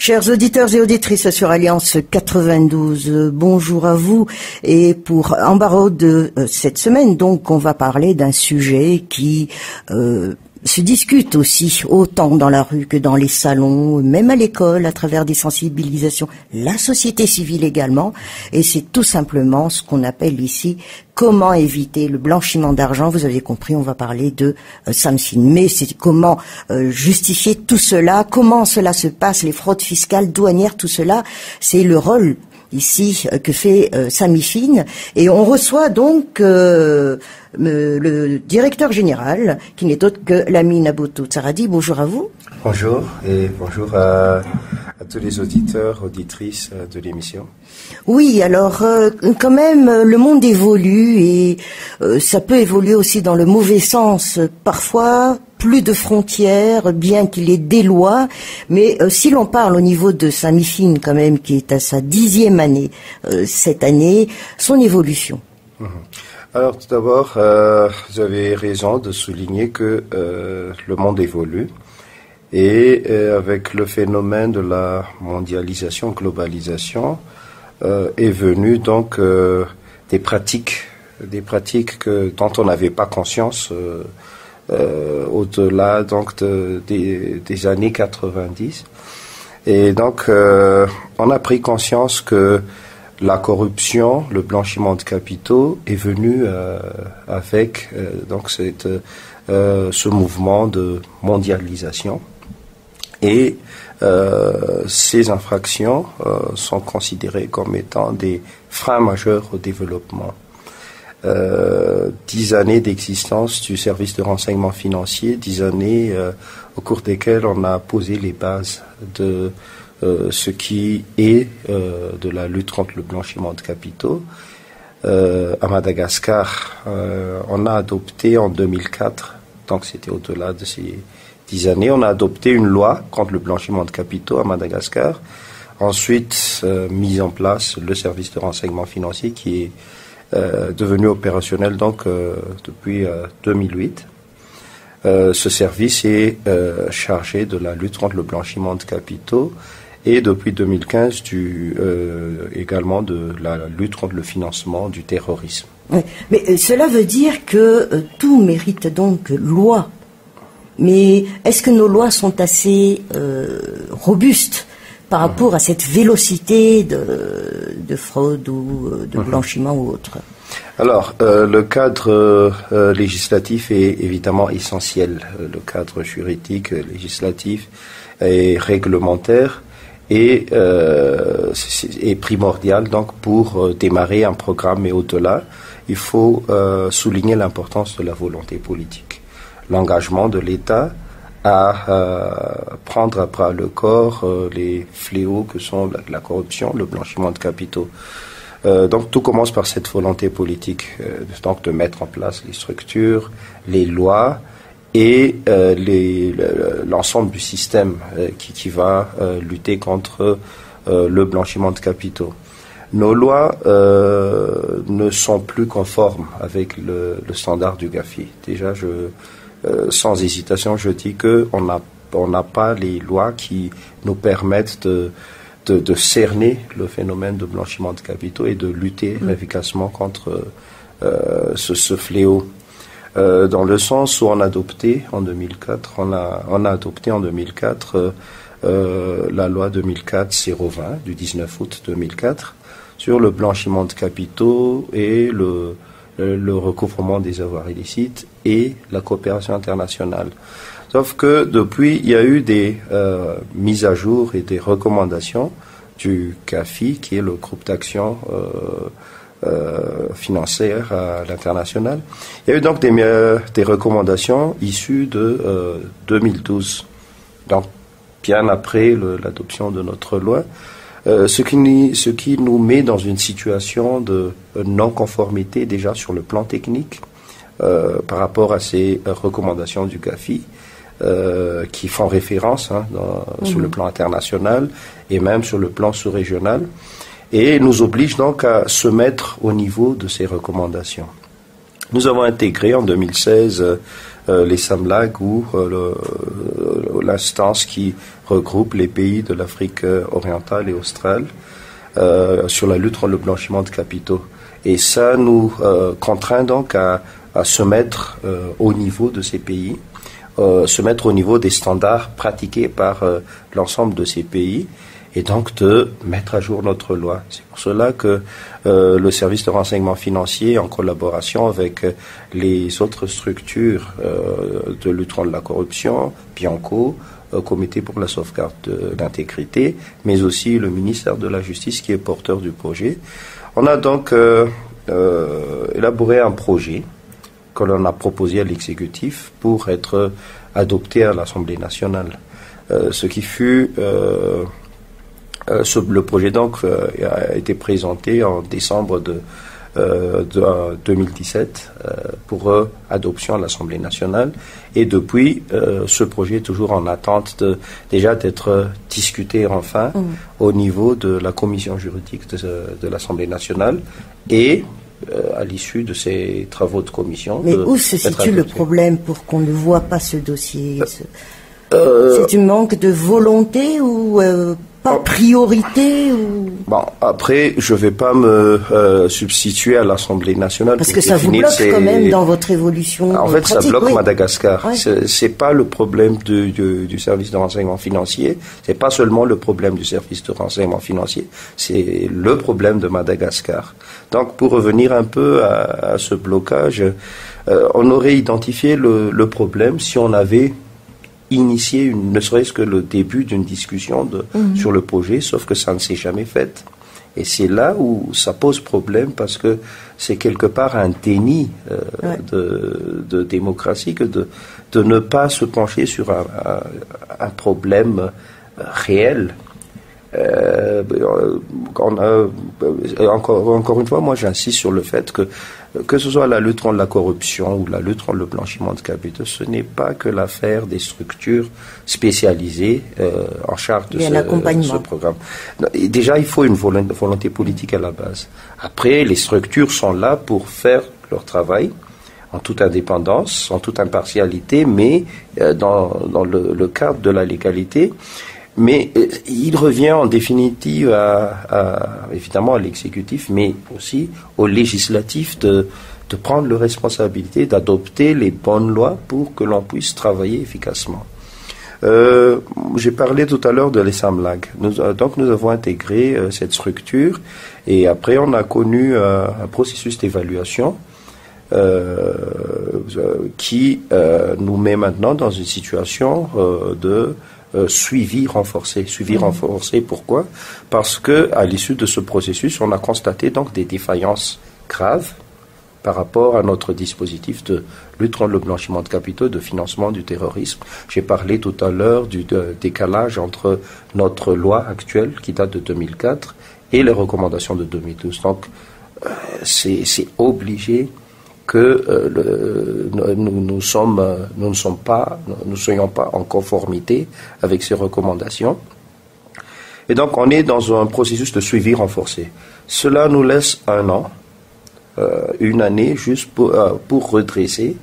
Chers auditeurs et auditrices sur Alliance 92, bonjour à vous. Et pour Embarras de cette semaine, donc, on va parler d'un sujet qui se discute aussi autant dans la rue que dans les salons, même à l'école, à travers des sensibilisations, la société civile également. Et c'est tout simplement ce qu'on appelle ici comment éviter le blanchiment d'argent. Vous avez compris, on va parler de Samsung. Mais c'est comment justifier tout cela, comment cela se passe, les fraudes fiscales, douanières, tout cela, c'est le rôle ici que fait Samifine. Et on reçoit donc le directeur général, qui n'est autre que Lamine Aboutou Tsaradi. Bonjour à vous. Bonjour et bonjour à tous les auditeurs, auditrices de l'émission. Oui, alors quand même le monde évolue et ça peut évoluer aussi dans le mauvais sens. Parfois, plus de frontières, bien qu'il y ait des lois, mais si l'on parle au niveau de Samifine quand même, qui est à sa 10e année cette année, son évolution. Alors tout d'abord, vous avez raison de souligner que le monde évolue. Et avec le phénomène de la mondialisation, globalisation, est venu donc des pratiques dont on n'avait pas conscience au-delà donc des années 90. Et donc on a pris conscience que la corruption, le blanchiment de capitaux est venu avec donc ce mouvement de mondialisation. Et ces infractions sont considérées comme étant des freins majeurs au développement. 10 années d'existence du service de renseignement financier, 10 années au cours desquelles on a posé les bases de ce qui est de la lutte contre le blanchiment de capitaux. À Madagascar, on a adopté en 2004, donc c'était au-delà de ces 10 années, on a adopté une loi contre le blanchiment de capitaux à Madagascar. Ensuite, mis en place le service de renseignement financier qui est devenu opérationnel donc depuis 2008. Ce service est chargé de la lutte contre le blanchiment de capitaux et depuis 2015 également de la lutte contre le financement du terrorisme. Oui, mais cela veut dire que tout mérite donc loi. Mais est-ce que nos lois sont assez robustes par rapport à cette vélocité de fraude ou de blanchiment ou autre? Alors, le cadre législatif est évidemment essentiel. Le cadre juridique, législatif et réglementaire est primordial donc pour démarrer un programme. Mais au-delà, il faut souligner l'importance de la volonté politique. L'engagement de l'État à prendre à bras le corps les fléaux que sont la corruption, le blanchiment de capitaux. Donc tout commence par cette volonté politique, donc de mettre en place les structures, les lois et l'ensemble du système qui va lutter contre le blanchiment de capitaux. Nos lois ne sont plus conformes avec le standard du GAFI. Déjà, sans hésitation, je dis qu'on n'a pas les lois qui nous permettent de cerner le phénomène de blanchiment de capitaux et de lutter efficacement contre ce fléau. Dans le sens où on a adopté en 2004, on a adopté en 2004 la loi 2004-020 du 19 août 2004 sur le blanchiment de capitaux et le recouvrement des avoirs illicites et la coopération internationale. Sauf que depuis, il y a eu des mises à jour et des recommandations du GAFI, qui est le groupe d'action financière à l'international. Il y a eu donc des recommandations issues de 2012, donc bien après l'adoption de notre loi. Ce qui nous met dans une situation de non-conformité déjà sur le plan technique par rapport à ces recommandations du GAFI qui font référence sur le plan international et même sur le plan sous-régional et nous oblige donc à se mettre au niveau de ces recommandations. Nous avons intégré en 2016 les SAMLAG ou l'instance qui regroupe les pays de l'Afrique orientale et australe sur la lutte contre le blanchiment de capitaux. Et ça nous contraint donc à se mettre au niveau de ces pays, se mettre au niveau des standards pratiqués par l'ensemble de ces pays, et donc de mettre à jour notre loi. C'est pour cela que le service de renseignement financier, en collaboration avec les autres structures de lutte contre la corruption, Bianco, Comité pour la sauvegarde de l'intégrité, mais aussi le ministère de la Justice qui est porteur du projet. On a donc élaboré un projet que l'on a proposé à l'exécutif pour être adopté à l'Assemblée nationale. Ce qui fut... le projet donc a été présenté en décembre de 2017 pour adoption à l'Assemblée nationale, et depuis ce projet est toujours en attente déjà d'être discuté enfin au niveau de la commission juridique de l'Assemblée nationale, et à l'issue de ces travaux de commission. Mais où se situe le problème pour qu'on ne voit pas ce dossier? C'est un manque de volonté ou pas priorité ou... Bon, après, je ne vais pas me substituer à l'Assemblée nationale. Parce que ça vous bloque quand même dans votre évolution. En fait, pratique, ça bloque Madagascar. Ouais. C'est pas le problème du service de renseignement financier. C'est pas seulement le problème du service de renseignement financier. C'est le problème de Madagascar. Donc, pour revenir un peu à ce blocage, on aurait identifié le problème si on avait initier ne serait-ce que le début d'une discussion sur le projet, sauf que ça ne s'est jamais fait. Et c'est là où ça pose problème, parce que c'est quelque part un déni de démocratie que de ne pas se pencher sur un problème réel. Encore une fois, moi j'insiste sur le fait que ce soit la lutte contre la corruption ou la lutte contre le blanchiment de capitaux, ce n'est pas que l'affaire des structures spécialisées en charge de ce programme. Et déjà, il faut une volonté politique à la base. Après, les structures sont là pour faire leur travail en toute indépendance, en toute impartialité, mais dans le cadre de la légalité. Mais il revient en définitive évidemment à l'exécutif, mais aussi au législatif de prendre la responsabilité d'adopter les bonnes lois pour que l'on puisse travailler efficacement. J'ai parlé tout à l'heure de l'ESAMLAG. Donc nous avons intégré cette structure, et après on a connu un processus d'évaluation qui nous met maintenant dans une situation de suivi renforcé. Suivi renforcé, pourquoi? Parce que à l'issue de ce processus, on a constaté donc des défaillances graves par rapport à notre dispositif de lutte contre le blanchiment de capitaux, de financement du terrorisme. J'ai parlé tout à l'heure du décalage entre notre loi actuelle, qui date de 2004, et les recommandations de 2012. Donc, c'est obligé que nous ne soyons pas en conformité avec ces recommandations. Et donc, on est dans un processus de suivi renforcé. Cela nous laisse un an, une année, juste pour redresser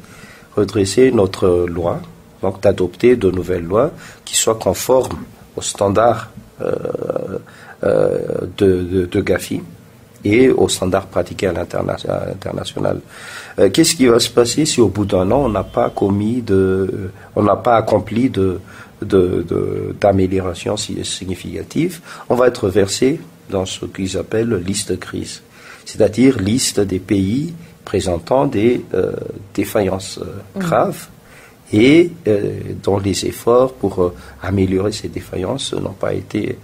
notre loi, donc d'adopter de nouvelles lois qui soient conformes aux standards de Gafi et aux standards pratiqués à l'international. Qu'est-ce qui va se passer si au bout d'un an on n'a pas accompli d'amélioration significative? On va être versé dans ce qu'ils appellent liste de crise, c'est-à-dire liste des pays présentant des défaillances graves et dont les efforts pour améliorer ces défaillances n'ont pas été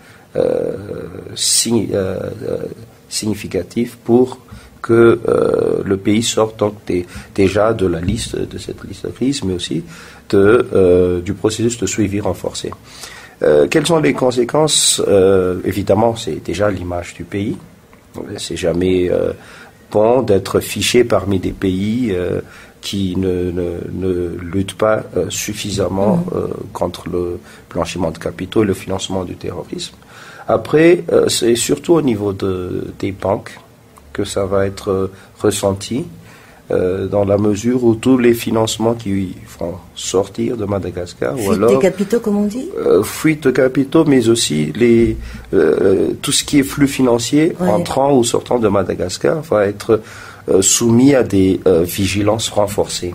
significatif pour que le pays sorte donc déjà de cette liste de crise, mais aussi du processus de suivi renforcé. Quelles sont les conséquences? Évidemment, c'est déjà l'image du pays. C'est jamais bon d'être fiché parmi des pays qui ne luttent pas suffisamment contre le blanchiment de capitaux et le financement du terrorisme. Après, c'est surtout au niveau des banques que ça va être ressenti. dans la mesure où tous les financements qui font sortir de Madagascar, fuite des capitaux, comme on dit, fuite de capitaux, mais aussi tout ce qui est flux financier entrant ou sortant de Madagascar va être soumis à des vigilances renforcées.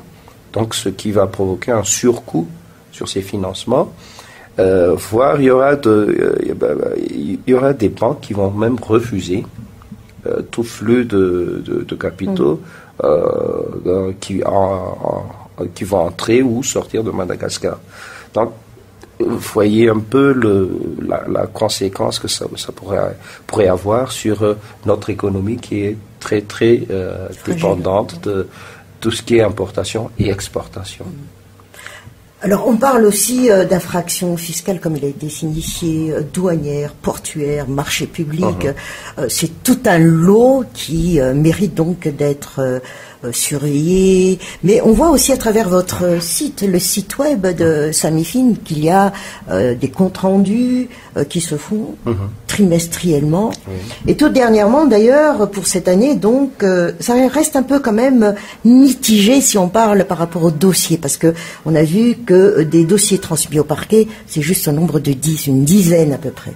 Donc, ce qui va provoquer un surcoût sur ces financements, voire il y aura des banques qui vont même refuser tout flux de capitaux qui vont entrer ou sortir de Madagascar. Donc, vous voyez un peu la conséquence que ça pourrait avoir sur notre économie qui est très, très dépendante de tout ce qui est importation et exportation. Alors, on parle aussi d'infractions fiscales, comme il a été signifié, douanières, portuaires, marchés publics. C'est tout un lot qui mérite donc d'être surveillé. Mais on voit aussi à travers votre site, le site web de Samifin, qu'il y a des comptes rendus qui se font trimestriellement. Et tout dernièrement, d'ailleurs, pour cette année, donc, ça reste un peu quand même mitigé si on parle par rapport aux dossiers, parce que on a vu que des dossiers transmis au parquet, c'est juste un nombre de 10, une dizaine à peu près.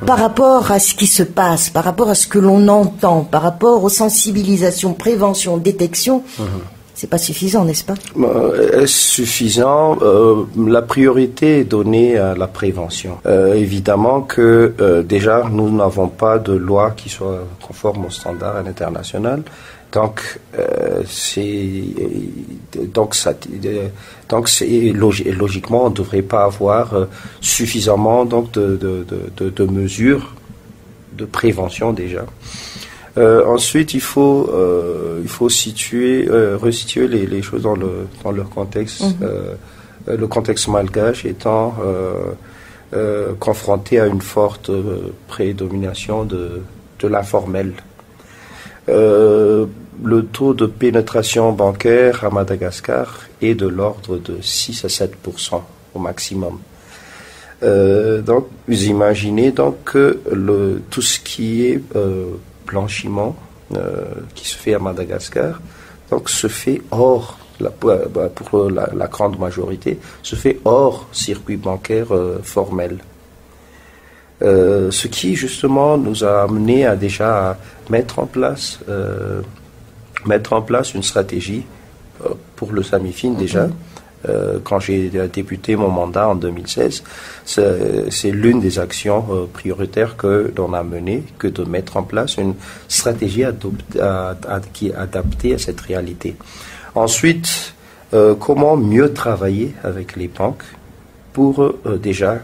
Par rapport à ce qui se passe, par rapport à ce que l'on entend, par rapport aux sensibilisations, prévention, détection, c'est pas suffisant, n'est-ce pas? Est-ce suffisant? La priorité est donnée à la prévention. Évidemment que déjà, nous n'avons pas de loi qui soit conforme aux standards internationaux. Donc, logiquement, on ne devrait pas avoir suffisamment de mesures de prévention déjà. Ensuite, il faut resituer les choses dans leur contexte. Le contexte malgache étant confronté à une forte prédomination de l'informel. Le taux de pénétration bancaire à Madagascar est de l'ordre de 6 à 7% au maximum. Donc, vous imaginez donc que tout ce qui est blanchiment qui se fait à Madagascar, donc se fait hors, pour la grande majorité, se fait hors circuit bancaire formel. Ce qui justement nous a amené à déjà mettre en place une stratégie pour le Samifin déjà. Quand j'ai débuté mon mandat en 2016, c'est l'une des actions prioritaires que l'on a menées, que de mettre en place une stratégie qui est adaptée à cette réalité. Ensuite, comment mieux travailler avec les banques pour déjà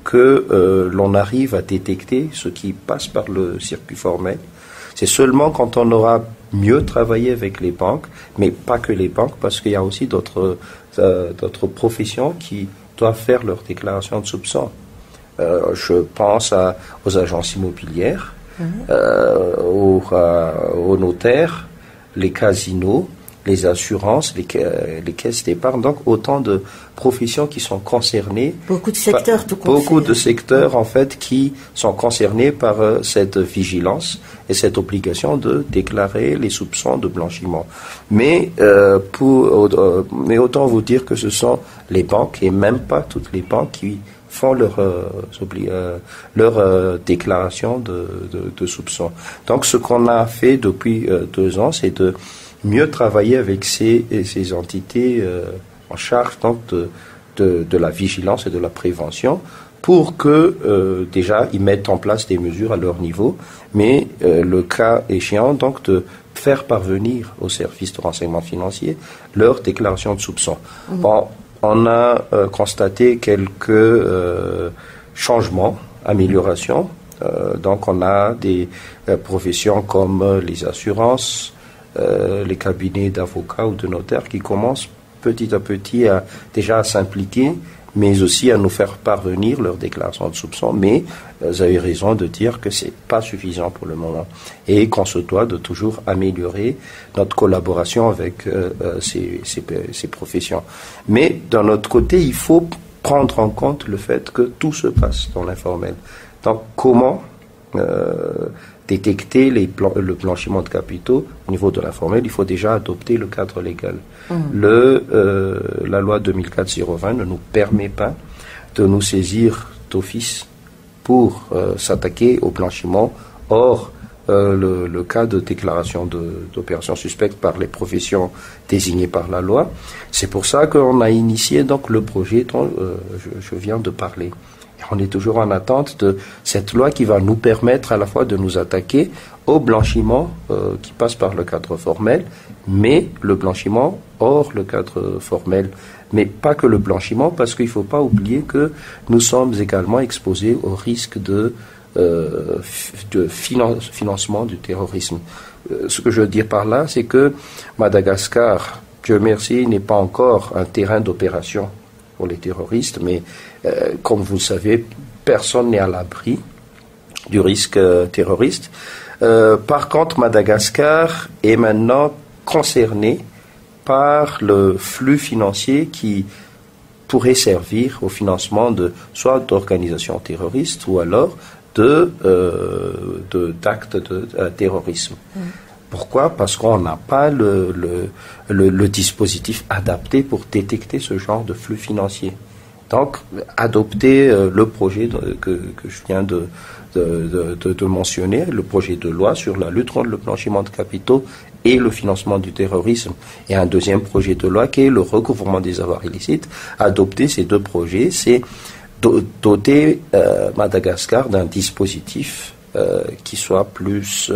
que l'on arrive à détecter ce qui passe par le circuit formel. C'est seulement quand on aura mieux travaillé avec les banques, mais pas que les banques, parce qu'il y a aussi d'autres professions qui doivent faire leur déclaration de soupçon. Je pense aux agences immobilières, aux notaires, les casinos, les assurances, les caisses d'épargne, donc autant de professions qui sont concernées. Beaucoup de secteurs, tout compte. Beaucoup de secteurs, en fait, qui sont concernés par cette vigilance et cette obligation de déclarer les soupçons de blanchiment. Mais autant vous dire que ce sont les banques, et même pas toutes les banques, qui font leur déclaration de soupçons. Donc, ce qu'on a fait depuis 2 ans, c'est de mieux travailler avec ces entités en charge donc de la vigilance et de la prévention pour que déjà ils mettent en place des mesures à leur niveau, mais le cas échéant donc de faire parvenir aux services de renseignement financier leur déclaration de soupçon. Bon, on a constaté quelques changements, améliorations. Donc on a des professions comme les assurances, les cabinets d'avocats ou de notaires qui commencent petit à petit déjà à s'impliquer, mais aussi à nous faire parvenir leur déclaration de soupçon. Mais vous avez raison de dire que c'est pas suffisant pour le moment et qu'on se doit de toujours améliorer notre collaboration avec ces professions. Mais d'un autre côté, il faut prendre en compte le fait que tout se passe dans l'informel. Donc comment détecter le blanchiment de capitaux au niveau de l'informel, il faut déjà adopter le cadre légal. La loi 2004-020 ne nous permet pas de nous saisir d'office pour s'attaquer au blanchiment. Or, le cas de déclaration d'opérations suspectes par les professions désignées par la loi, c'est pour ça qu'on a initié donc le projet dont je viens de parler. On est toujours en attente de cette loi qui va nous permettre à la fois de nous attaquer au blanchiment qui passe par le cadre formel, mais le blanchiment hors le cadre formel. Mais pas que le blanchiment, parce qu'il ne faut pas oublier que nous sommes également exposés au risque de financement du terrorisme. Ce que je veux dire par là, c'est que Madagascar, Dieu merci, n'est pas encore un terrain d'opération pour les terroristes, mais comme vous le savez, personne n'est à l'abri du risque terroriste. Par contre, Madagascar est maintenant concerné par le flux financier qui pourrait servir au financement soit d'organisations terroristes ou alors d'actes de terrorisme. Pourquoi ? Parce qu'on n'a pas le dispositif adapté pour détecter ce genre de flux financier. Donc, adopter le projet que je viens de mentionner, le projet de loi sur la lutte contre le blanchiment de capitaux et le financement du terrorisme, et un deuxième projet de loi qui est le recouvrement des avoirs illicites. Adopter ces deux projets, c'est doter Madagascar d'un dispositif qui soit plus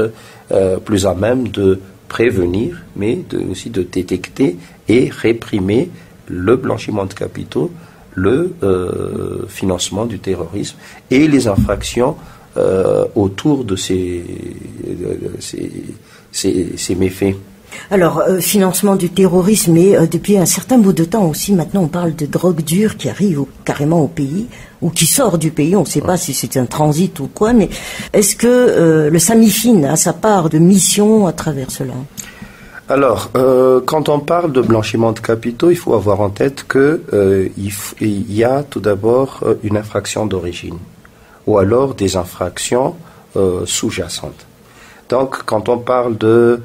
à même de prévenir, mais aussi de détecter et réprimer le blanchiment de capitaux, le financement du terrorisme et les infractions autour de ces méfaits. Alors, financement du terrorisme, et depuis un certain bout de temps aussi, maintenant on parle de drogue dure qui arrive carrément au pays, ou qui sort du pays, on ne sait pas si c'est un transit ou quoi, mais est-ce que le SAMIFIN a sa part de mission à travers cela ? Alors, quand on parle de blanchiment de capitaux, il faut avoir en tête qu'il y a tout d'abord une infraction d'origine, ou alors des infractions sous-jacentes. Donc, quand on parle de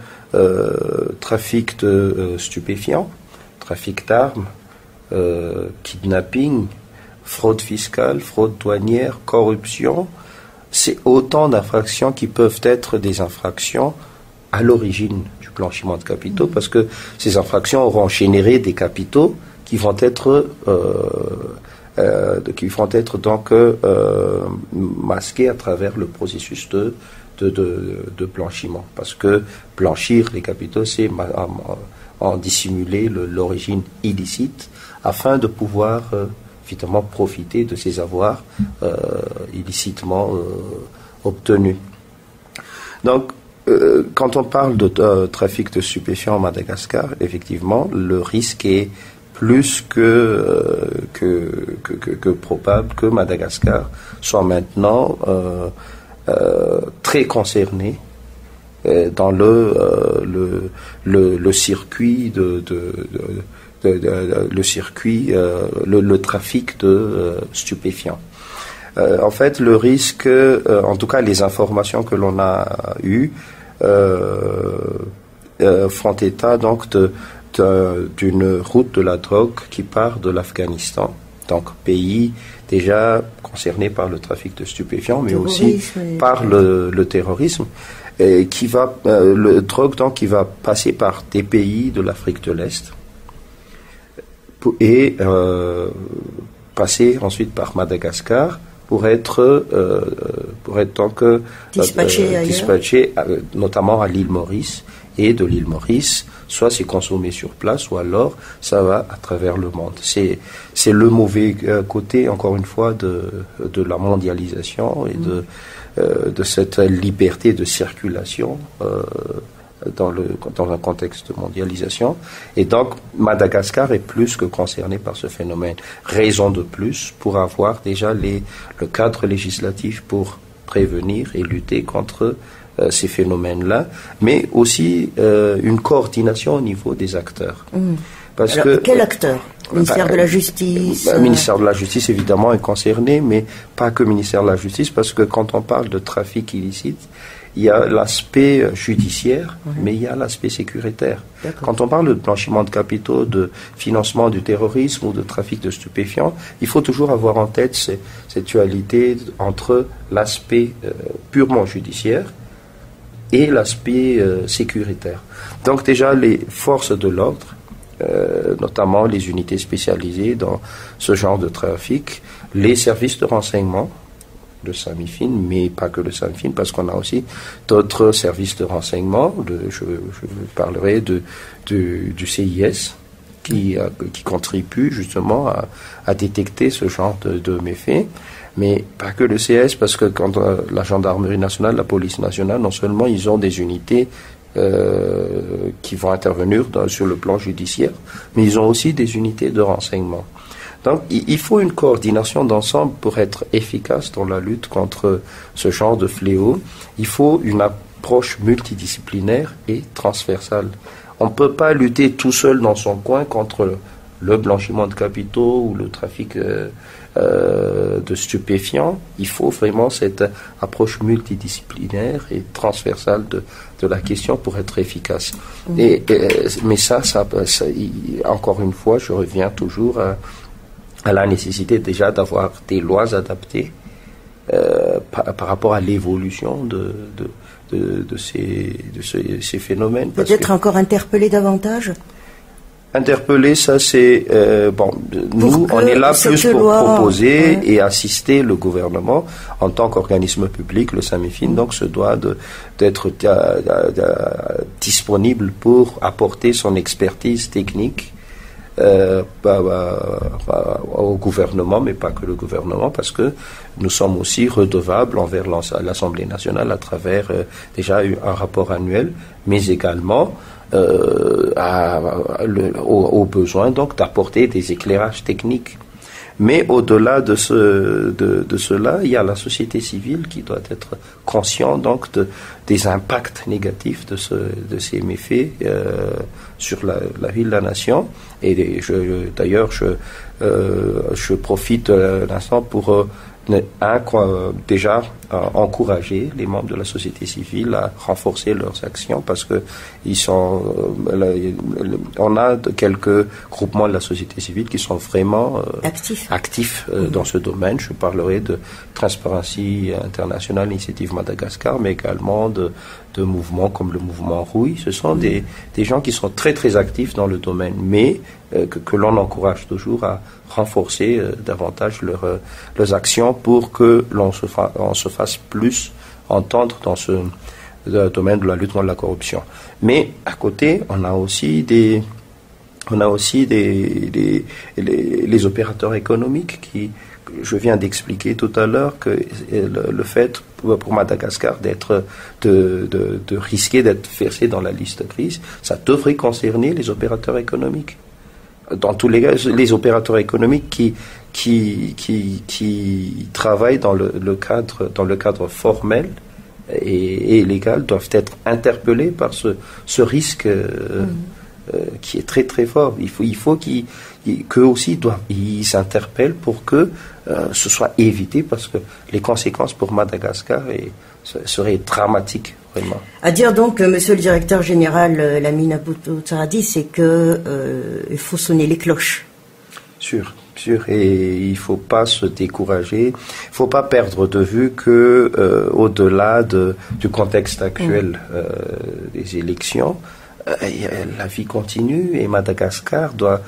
trafic de stupéfiants, trafic d'armes, kidnapping, fraude fiscale, fraude douanière, corruption, c'est autant d'infractions qui peuvent être des infractions à l'origine du blanchiment de capitaux, parce que ces infractions auront généré des capitaux qui vont être donc masqués à travers le processus de blanchiment, parce que blanchir les capitaux, c'est en dissimuler l'origine illicite afin de pouvoir évidemment profiter de ces avoirs illicitement obtenus. Donc, quand on parle de trafic de stupéfiants à Madagascar, effectivement, le risque est plus que probable que Madagascar soit maintenant très concerné dans le circuit le trafic de stupéfiants. En fait, le risque, en tout cas les informations que l'on a eues, font état donc d'une route de la drogue qui part de l'Afghanistan, donc pays déjà concerné par le trafic de stupéfiants, mais aussi par le terrorisme, et le drogue donc qui va passer par des pays de l'Afrique de l'Est et passer ensuite par Madagascar pour être donc dispatché notamment à l'île Maurice, et de l'île Maurice, soit c'est consommé sur place, ou alors ça va à travers le monde. C'est le mauvais côté, encore une fois, de la mondialisation et de cette liberté de circulation dans un contexte de mondialisation. Et donc, Madagascar est plus que concerné par ce phénomène. Raison de plus pour avoir déjà le cadre législatif pour prévenir et lutter contre ces phénomènes-là, mais aussi une coordination au niveau des acteurs. Quel acteur ? Ministère de la Justice. Le ministère de la Justice, évidemment, est concerné, mais pas que le ministère de la Justice, parce que quand on parle de trafic illicite, il y a l'aspect judiciaire, mais il y a l'aspect sécuritaire. Quand on parle de blanchiment de capitaux, de financement du terrorisme ou de trafic de stupéfiants, il faut toujours avoir en tête cette dualité entre l'aspect purement judiciaire et l'aspect sécuritaire. Donc déjà, les forces de l'ordre, notamment les unités spécialisées dans ce genre de trafic, les services de renseignement, de SAMIFIN, mais pas que le SAMIFIN, parce qu'on a aussi d'autres services de renseignement. Je parlerai du CIS, qui contribue justement à détecter ce genre de méfaits. Mais pas que le CIS, parce que quand la gendarmerie nationale, la police nationale, non seulement ils ont des unités qui vont intervenir sur le plan judiciaire, mais ils ont aussi des unités de renseignement. Donc, il faut une coordination d'ensemble pour être efficace dans la lutte contre ce genre de fléau. Il faut une approche multidisciplinaire et transversale. On ne peut pas lutter tout seul dans son coin contre le blanchiment de capitaux ou le trafic de stupéfiants. Il faut vraiment cette approche multidisciplinaire et transversale de la question pour être efficace. Mais ça, encore une fois, je reviens toujours à la nécessité déjà d'avoir des lois adaptées par rapport à l'évolution de ces phénomènes. Peut-être encore interpeller davantage. Interpeller, ça c'est nous on est là plus pour proposer et assister le gouvernement en tant qu'organisme public, le SAMIFIN, donc se doit d'être disponible pour apporter son expertise technique au gouvernement, mais pas que le gouvernement, parce que nous sommes aussi redevables envers l'Assemblée nationale à travers déjà un rapport annuel, mais également au besoin donc d'apporter des éclairages techniques. Mais au-delà de cela, il y a la société civile qui doit être consciente donc des impacts négatifs de ces méfaits sur la vie de la nation. Et d'ailleurs, je profite de l'instant pour déjà encourager les membres de la société civile à renforcer leurs actions, parce que on a quelques groupements de la société civile qui sont vraiment actifs dans ce domaine. Je parlerai de Transparency International, Initiative Madagascar, mais également de mouvements comme le mouvement Rouille. Ce sont des gens qui sont très très actifs dans le domaine, mais que l'on encourage toujours à renforcer davantage leurs actions pour que l'on se fasse plus entendre dans ce domaine de la lutte contre la corruption. Mais à côté, on a aussi les opérateurs économiques qui, je viens d'expliquer tout à l'heure que le fait pour Madagascar de risquer d'être versé dans la liste grise, ça devrait concerner les opérateurs économiques. Dans tous les cas, les opérateurs économiques qui travaillent dans le cadre formel et légal doivent être interpellés par ce risque qui est très très fort. Il faut qu'eux aussi ils s'interpellent pour que ce soit évité, parce que les conséquences pour Madagascar seraient dramatiques. Vraiment. À dire donc, monsieur le directeur général Lamine Aboutouradi, c'est que il faut sonner les cloches. Sûr, et il ne faut pas se décourager, il ne faut pas perdre de vue que au-delà du contexte actuel des élections, la vie continue et Madagascar doit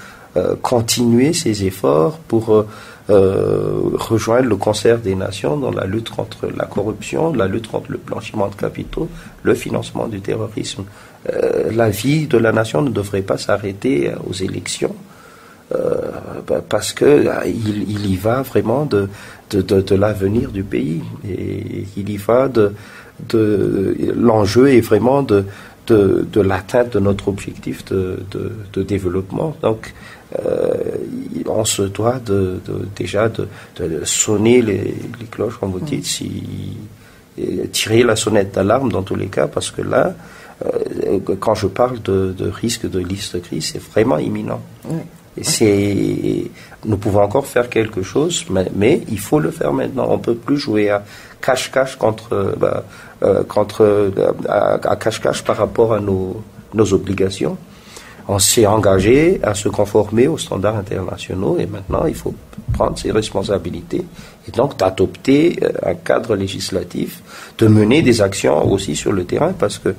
continuer ses efforts pour rejoindre le concert des nations dans la lutte contre la corruption, la lutte contre le blanchiment de capitaux, le financement du terrorisme. La vie de la nation ne devrait pas s'arrêter aux élections, parce que il y va vraiment de l'avenir du pays, et il y va l'enjeu est vraiment de l'atteinte de notre objectif de développement. Donc on se doit déjà de sonner les cloches, comme vous dites, tirer la sonnette d'alarme dans tous les cas, parce que là, quand je parle de risque de liste grise, c'est vraiment imminent. Oui. Nous pouvons encore faire quelque chose, mais il faut le faire maintenant. On peut plus jouer à cache-cache à cache-cache par rapport à nos obligations. On s'est engagé à se conformer aux standards internationaux et maintenant il faut prendre ses responsabilités et donc d'adopter un cadre législatif, de mener des actions aussi sur le terrain parce que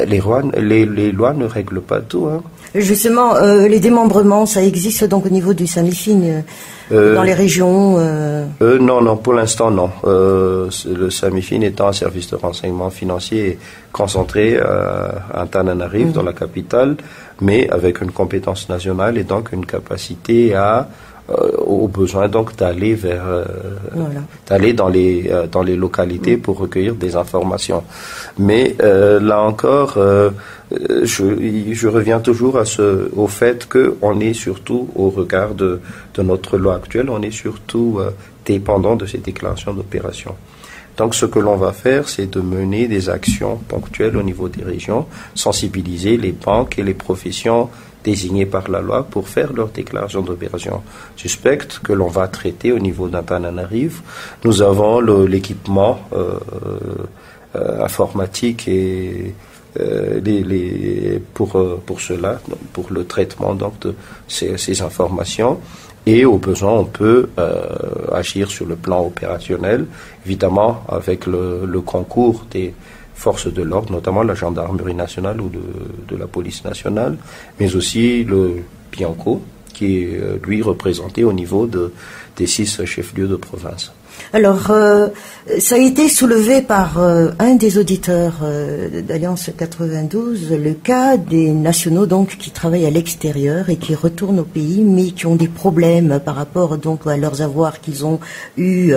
les lois ne règlent pas tout. Hein. Justement, les démembrements, ça existe donc au niveau du SAMIFIN dans les régions Non, pour l'instant non. Le SAMIFIN étant un service de renseignement financier concentré à Antananarive, dans la capitale, mais avec une compétence nationale et donc une capacité au besoin donc d'aller d'aller dans les localités pour recueillir des informations. Mais là encore, je reviens toujours au fait que on est surtout au regard de notre loi actuelle, on est surtout dépendant de ces déclarations d'opération. Donc ce que l'on va faire, c'est de mener des actions ponctuelles au niveau des régions, sensibiliser les banques et les professions désignées par la loi pour faire leur déclaration d'opération suspecte que l'on va traiter au niveau d'Antananarive. Nous avons l'équipement informatique et pour cela, pour le traitement donc de ces informations. Et au besoin, on peut agir sur le plan opérationnel, évidemment avec le concours des forces de l'ordre, notamment la gendarmerie nationale ou de la police nationale, mais aussi le Bianco, qui est lui représenté au niveau des 6 chefs-lieux de province. Alors, ça a été soulevé par un des auditeurs d'Alliance 92, le cas des nationaux donc qui travaillent à l'extérieur et qui retournent au pays, mais qui ont des problèmes par rapport donc à leurs avoirs qu'ils ont eu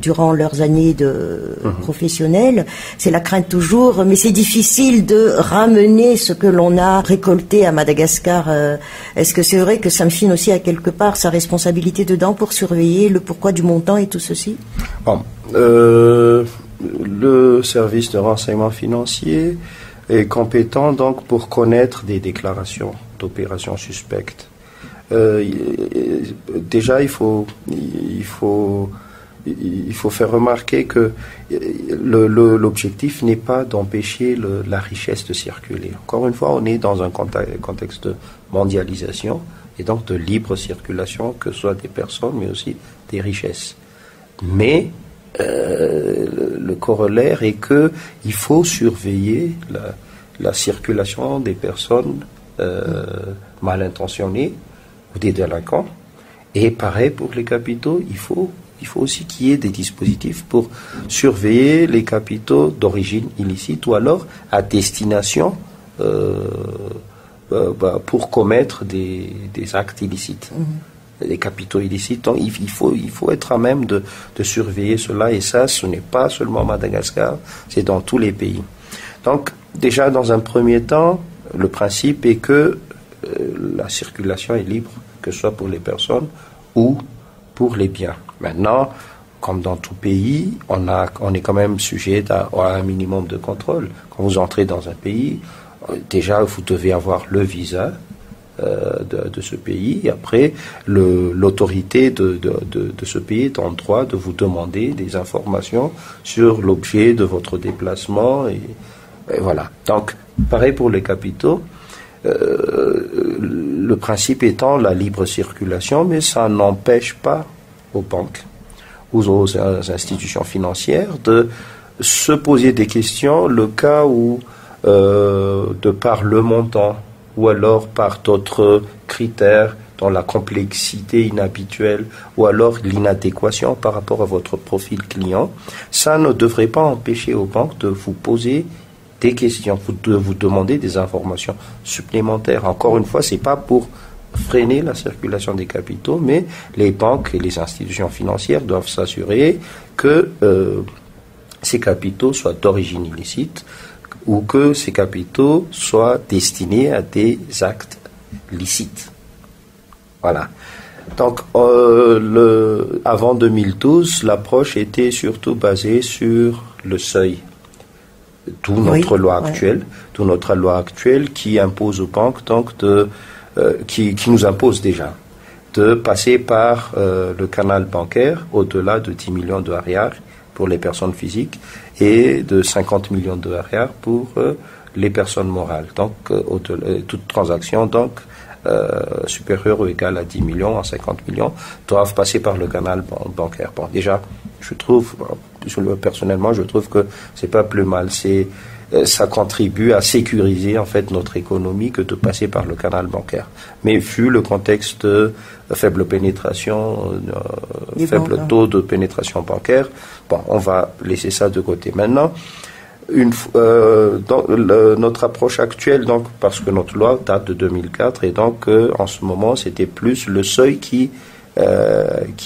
durant leurs années de professionnels. C'est la crainte toujours, mais c'est difficile de ramener ce que l'on a récolté à Madagascar. Est-ce que c'est vrai que SAMIFIN aussi a quelque part sa responsabilité dedans pour surveiller le pourquoi du montant et tout ceci? Bon, le service de renseignement financier est compétent donc pour connaître des déclarations d'opérations suspectes. Déjà, il faut faire remarquer que l'objectif n'est pas d'empêcher la richesse de circuler. Encore une fois, on est dans un contexte de mondialisation et donc de libre circulation, que ce soit des personnes mais aussi des richesses. Mais le corollaire est que il faut surveiller la circulation des personnes mal intentionnées ou des délinquants. Et pareil pour les capitaux, il faut aussi qu'il y ait des dispositifs pour surveiller les capitaux d'origine illicite ou alors à destination pour commettre des actes illicites. Des capitaux illicites. Donc, il faut être à même de surveiller cela, et ça, ce n'est pas seulement Madagascar, c'est dans tous les pays. Donc, déjà, dans un premier temps, le principe est que la circulation est libre, que ce soit pour les personnes ou pour les biens. Maintenant, comme dans tout pays, on est quand même sujet à un minimum de contrôle. Quand vous entrez dans un pays, déjà, vous devez avoir le visa de ce pays. Et après, l'autorité de ce pays est en droit de vous demander des informations sur l'objet de votre déplacement. Et voilà. Donc, pareil pour les capitaux. Le principe étant la libre circulation, mais ça n'empêche pas aux banques ou aux institutions financières de se poser des questions le cas où, de par le montant ou alors par d'autres critères dans la complexité inhabituelle ou alors l'inadéquation par rapport à votre profil client, ça ne devrait pas empêcher aux banques de vous poser des questions, de vous demander des informations supplémentaires. Encore une fois, c'est pas pour freiner la circulation des capitaux, mais les banques et les institutions financières doivent s'assurer que ces capitaux soient d'origine illicite ou que ces capitaux soient destinés à des actes licites. Voilà. Donc, avant 2012, l'approche était surtout basée sur le seuil. D'où notre loi actuelle, qui impose aux banques donc de qui nous impose déjà de passer par le canal bancaire au-delà de 10 millions de ariars pour les personnes physiques et de 50 millions de ariars pour les personnes morales. Donc, toute transaction supérieure ou égale à 10 millions, à 50 millions, doivent passer par le canal bancaire. Bon, déjà, je trouve, personnellement, je trouve que c'est pas plus mal. Ça contribue à sécuriser en fait notre économie que de passer par le canal bancaire. Mais vu le contexte de faible pénétration, faible taux de pénétration bancaire, bon, on va laisser ça de côté. Maintenant, notre approche actuelle, donc, parce que notre loi date de 2004 et donc en ce moment c'était plus le seuil qui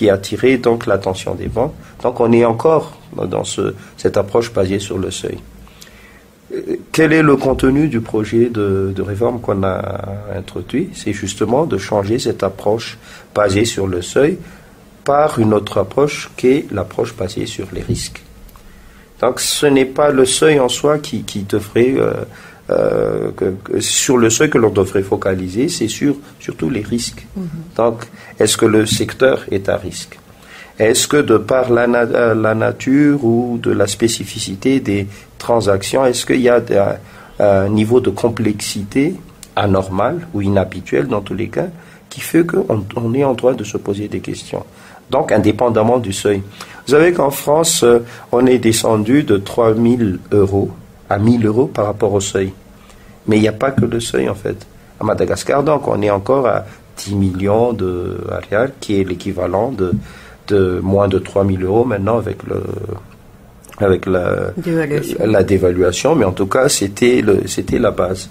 attirait donc l'attention des banques. Donc on est encore dans cette approche basée sur le seuil. Quel est le contenu du projet de réforme qu'on a introduit? C'est justement de changer cette approche basée sur le seuil par une autre approche qui est l'approche basée sur les risques. Donc ce n'est pas le seuil en soi qui devrait, sur le seuil que l'on devrait focaliser, c'est surtout les risques. Donc est-ce que le secteur est à risque? Est-ce que de par la nature ou de la spécificité des transactions, est-ce qu'il y a un niveau de complexité anormal ou inhabituel dans tous les cas qui fait qu'on est en droit de se poser des questions? Donc, indépendamment du seuil. Vous savez qu'en France, on est descendu de 3 000 euros à 1 000 euros par rapport au seuil. Mais il n'y a pas que le seuil, en fait. À Madagascar, donc, on est encore à 10 millions de ariars, qui est l'équivalent de moins de 3 000 euros maintenant avec la dévaluation, mais en tout cas c'était la base.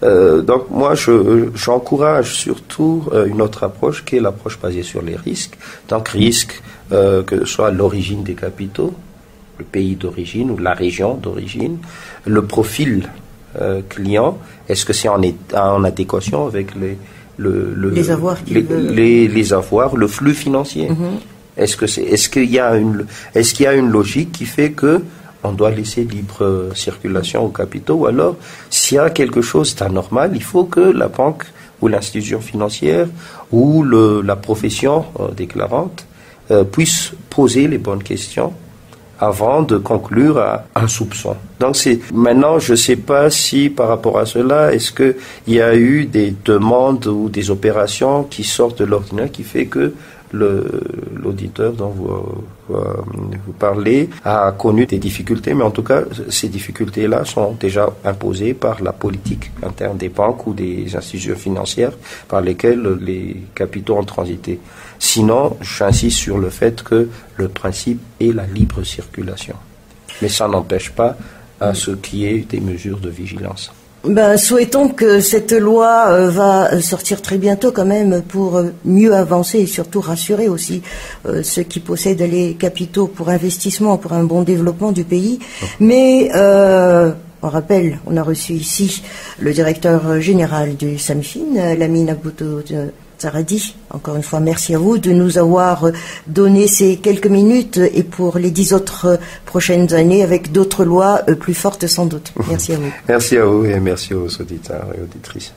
Donc moi j'encourage surtout une autre approche qui est l'approche basée sur les risques. Donc risque que ce soit l'origine des capitaux, le pays d'origine ou la région d'origine, le profil client, est-ce que c'est en adéquation avec les avoirs, le flux financier. Est-ce qu'il y a une logique qui fait que on doit laisser libre circulation aux capitaux, ou alors s'il y a quelque chose d'anormal, il faut que la banque ou l'institution financière ou la profession déclarante puisse poser les bonnes questions avant de conclure à un soupçon. Donc maintenant, je ne sais pas si par rapport à cela, est-ce qu'il y a eu des demandes ou des opérations qui sortent de l'ordinaire qui fait que l'auditeur dont vous parlez a connu des difficultés, mais en tout cas, ces difficultés-là sont déjà imposées par la politique interne des banques ou des institutions financières par lesquelles les capitaux ont transité. Sinon, j'insiste sur le fait que le principe est la libre circulation. Mais ça n'empêche pas à ce qu'il y ait des mesures de vigilance. Souhaitons que cette loi va sortir très bientôt quand même pour mieux avancer et surtout rassurer aussi ceux qui possèdent les capitaux pour investissement, pour un bon développement du pays. Mais on rappelle, on a reçu ici le directeur général du SAMFIN, Lamine Abouto Zaradi. Encore une fois, merci à vous de nous avoir donné ces quelques minutes et pour les 10 autres prochaines années avec d'autres lois plus fortes sans doute. Merci à vous. Merci à vous et merci aux auditeurs et auditrices.